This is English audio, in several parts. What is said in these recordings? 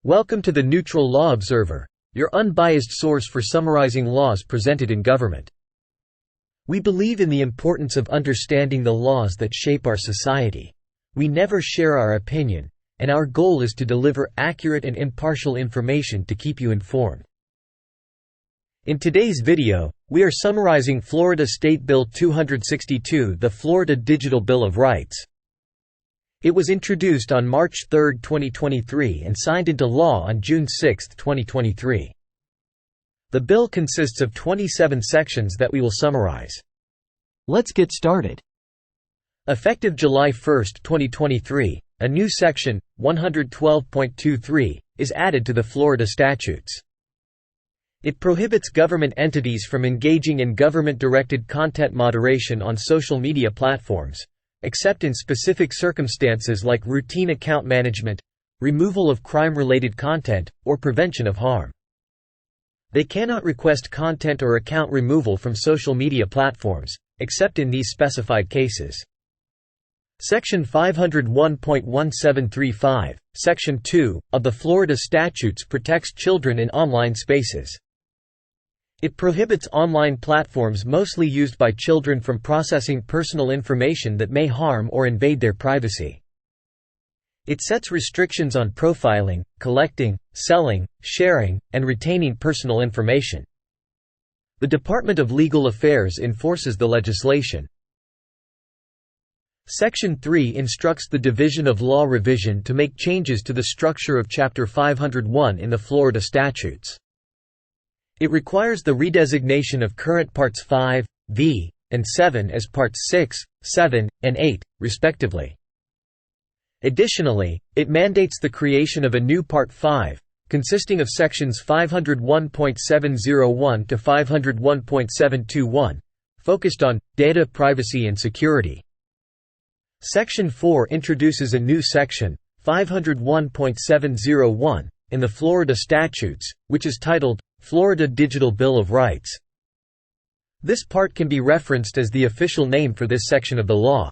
Welcome to the Neutral Law Observer, your unbiased source for summarizing laws presented in government. We believe in the importance of understanding the laws that shape our society. We never share our opinion, and our goal is to deliver accurate and impartial information to keep you informed. In today's video, we are summarizing Florida State Bill 262, the Florida Digital Bill of Rights. It was introduced on March 3, 2023 and signed into law on June 6, 2023. The bill consists of 27 sections that we will summarize. Let's get started. Effective July 1, 2023, a new section, 112.23, is added to the Florida statutes. It prohibits government entities from engaging in government-directed content moderation on social media platforms, except in specific circumstances like routine account management, removal of crime-related content, or prevention of harm. They cannot request content or account removal from social media platforms, except in these specified cases. Section 501.1735, Section 2, of the Florida statutes protects children in online spaces. It prohibits online platforms mostly used by children from processing personal information that may harm or invade their privacy. It sets restrictions on profiling, collecting, selling, sharing, and retaining personal information. The Department of Legal Affairs enforces the legislation. Section 3 instructs the Division of Law Revision to make changes to the structure of Chapter 501 in the Florida statutes. It requires the redesignation of current Parts 5, v, and 7 as Parts 6, 7, and 8, respectively. Additionally, it mandates the creation of a new Part 5, consisting of Sections 501.701 to 501.721, focused on data privacy and security. Section 4 introduces a new section, 501.701, in the Florida statutes, which is titled, Florida Digital Bill of Rights. This part can be referenced as the official name for this section of the law.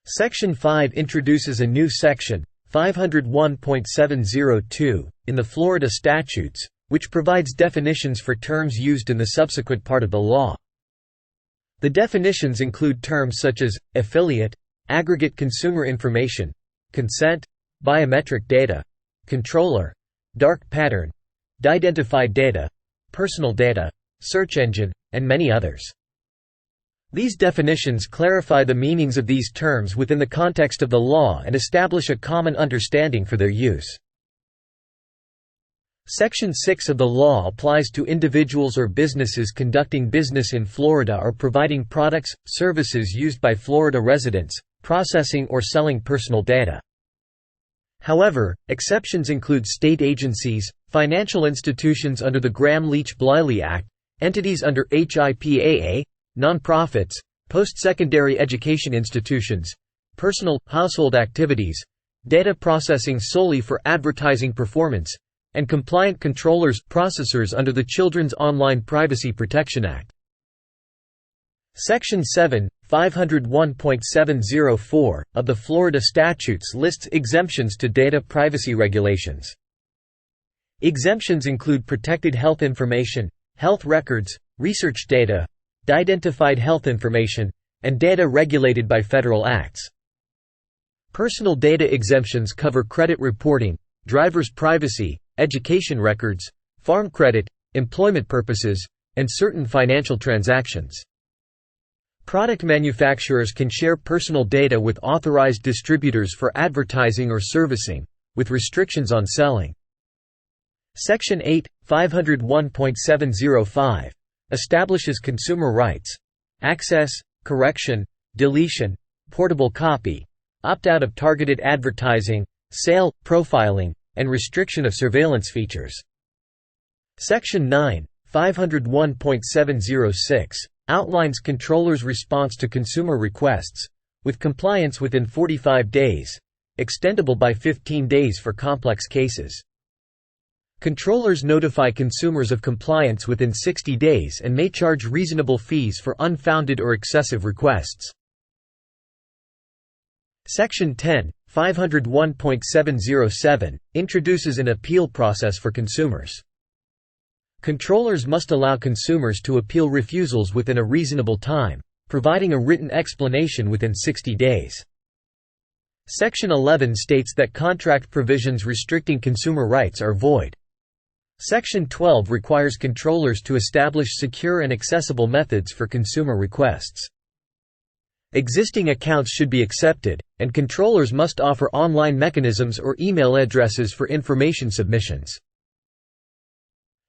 Section 5 introduces a new section, 501.702, in the Florida statutes, which provides definitions for terms used in the subsequent part of the law. The definitions include terms such as affiliate, aggregate consumer information, consent, biometric data, controller, dark pattern, de-identified data, personal data, search engine, and many others. These definitions clarify the meanings of these terms within the context of the law and establish a common understanding for their use. Section 6 of the law applies to individuals or businesses conducting business in Florida or providing products, services used by Florida residents, processing or selling personal data. However, exceptions include state agencies, financial institutions under the Gramm-Leach-Bliley Act, entities under HIPAA, nonprofits, post-secondary education institutions, personal, household activities, data processing solely for advertising performance, and compliant controllers, processors under the Children's Online Privacy Protection Act. Section 7, 501.704, of the Florida statutes lists exemptions to data privacy regulations. Exemptions include protected health information, health records, research data, de-identified health information, and data regulated by federal acts. Personal data exemptions cover credit reporting, driver's privacy, education records, farm credit, employment purposes, and certain financial transactions. Product manufacturers can share personal data with authorized distributors for advertising or servicing, with restrictions on selling. Section 8, 501.705, establishes consumer rights: access, correction, deletion, portable copy, opt-out of targeted advertising, sale, profiling, and restriction of surveillance features. Section 9, 501.706, outlines controllers' response to consumer requests, with compliance within 45 days, extendable by 15 days for complex cases. Controllers notify consumers of compliance within 60 days and may charge reasonable fees for unfounded or excessive requests. Section 10, 501.707, introduces an appeal process for consumers. Controllers must allow consumers to appeal refusals within a reasonable time, providing a written explanation within 60 days. Section 11 states that contract provisions restricting consumer rights are void. Section 12 requires controllers to establish secure and accessible methods for consumer requests. Existing accounts should be accepted, and controllers must offer online mechanisms or email addresses for information submissions.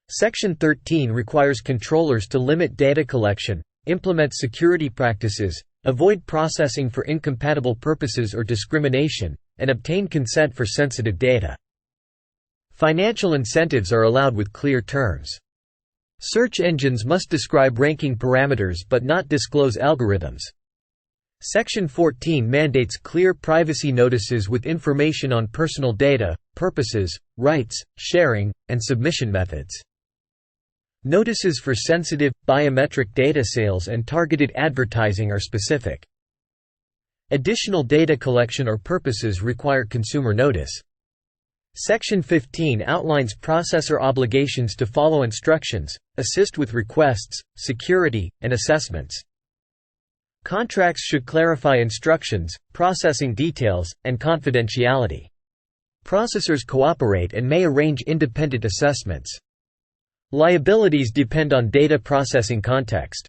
Section 13 requires controllers to limit data collection, implement security practices, avoid processing for incompatible purposes or discrimination, and obtain consent for sensitive data. Financial incentives are allowed with clear terms. Search engines must describe ranking parameters but not disclose algorithms. Section 14 mandates clear privacy notices with information on personal data, purposes, rights, sharing, and submission methods. Notices for sensitive, biometric data sales and targeted advertising are specific. Additional data collection or purposes require consumer notice. Section 15 outlines processor obligations to follow instructions, assist with requests, security, and assessments. Contracts should clarify instructions, processing details, and confidentiality. Processors cooperate and may arrange independent assessments. Liabilities depend on data processing context.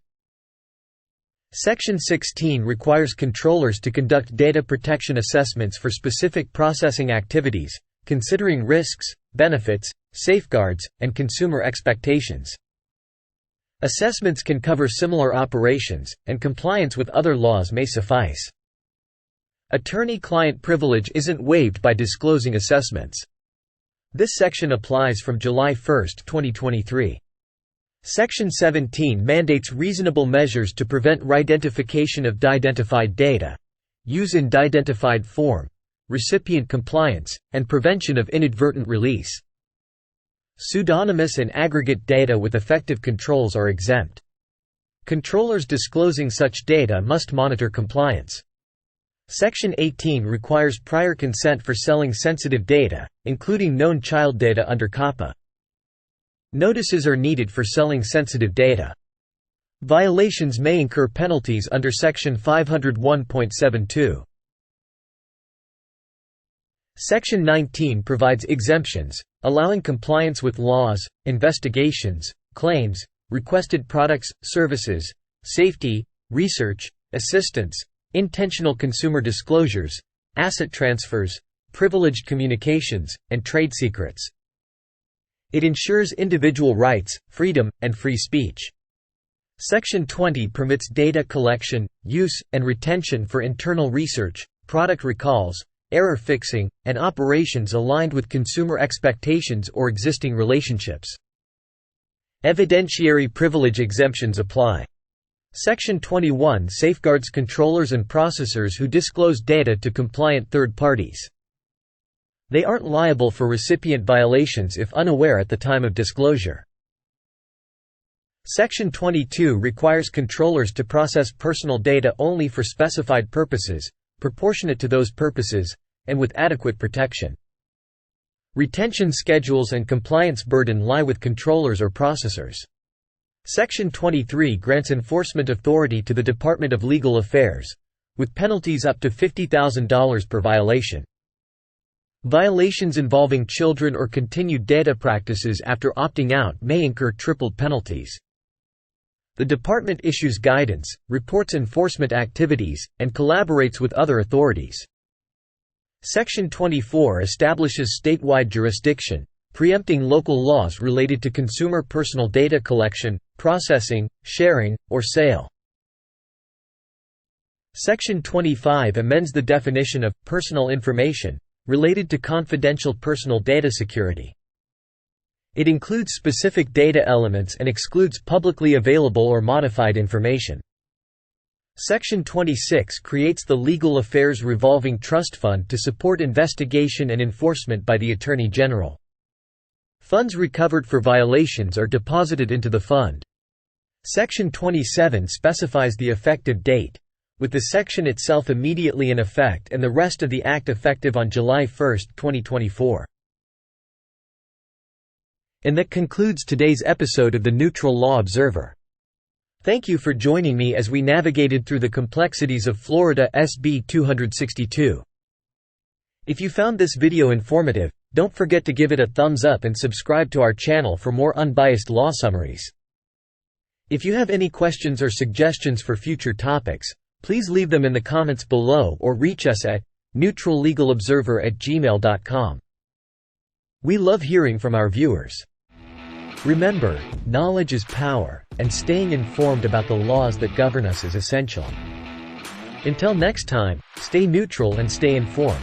Section 16 requires controllers to conduct data protection assessments for specific processing activities, considering risks, benefits, safeguards, and consumer expectations. Assessments can cover similar operations, and compliance with other laws may suffice. Attorney-client privilege isn't waived by disclosing assessments. This section applies from July 1, 2023. Section 17 mandates reasonable measures to prevent re-identification of de-identified data, use in de-identified form, recipient compliance, and prevention of inadvertent release. Pseudonymous and aggregate data with effective controls are exempt. Controllers disclosing such data must monitor compliance. Section 18 requires prior consent for selling sensitive data, including known child data under COPPA. Notices are needed for selling sensitive data. Violations may incur penalties under Section 501.72. Section 19 provides exemptions, allowing compliance with laws, investigations, claims, requested products, services, safety, research, assistance, intentional consumer disclosures, asset transfers, privileged communications, and trade secrets. It ensures individual rights, freedom, and free speech. Section 20 permits data collection, use, and retention for internal research, product recalls, error fixing, and operations aligned with consumer expectations or existing relationships. Evidentiary privilege exemptions apply. Section 21 safeguards controllers and processors who disclose data to compliant third parties. They aren't liable for recipient violations if unaware at the time of disclosure. Section 22 requires controllers to process personal data only for specified purposes, proportionate to those purposes, and with adequate protection. Retention schedules and compliance burden lie with controllers or processors. Section 23 grants enforcement authority to the Department of Legal Affairs, with penalties up to $50,000 per violation. Violations involving children or continued data practices after opting out may incur tripled penalties. The department issues guidance, reports enforcement activities, and collaborates with other authorities. Section 24 establishes statewide jurisdiction, preempting local laws related to consumer personal data collection, processing, sharing, or sale. Section 25 amends the definition of personal information related to confidential personal data security. It includes specific data elements and excludes publicly available or modified information. Section 26 creates the Legal Affairs Revolving Trust Fund to support investigation and enforcement by the Attorney General. Funds recovered for violations are deposited into the fund. Section 27 specifies the effective date, with the section itself immediately in effect and the rest of the Act effective on July 1, 2024. And that concludes today's episode of the Neutral Law Observer. Thank you for joining me as we navigated through the complexities of Florida SB 262. If you found this video informative, don't forget to give it a thumbs up and subscribe to our channel for more unbiased law summaries. If you have any questions or suggestions for future topics, please leave them in the comments below or reach us at neutrallegalobserver@gmail.com. We love hearing from our viewers. Remember, knowledge is power, and staying informed about the laws that govern us is essential. Until next time, stay neutral and stay informed.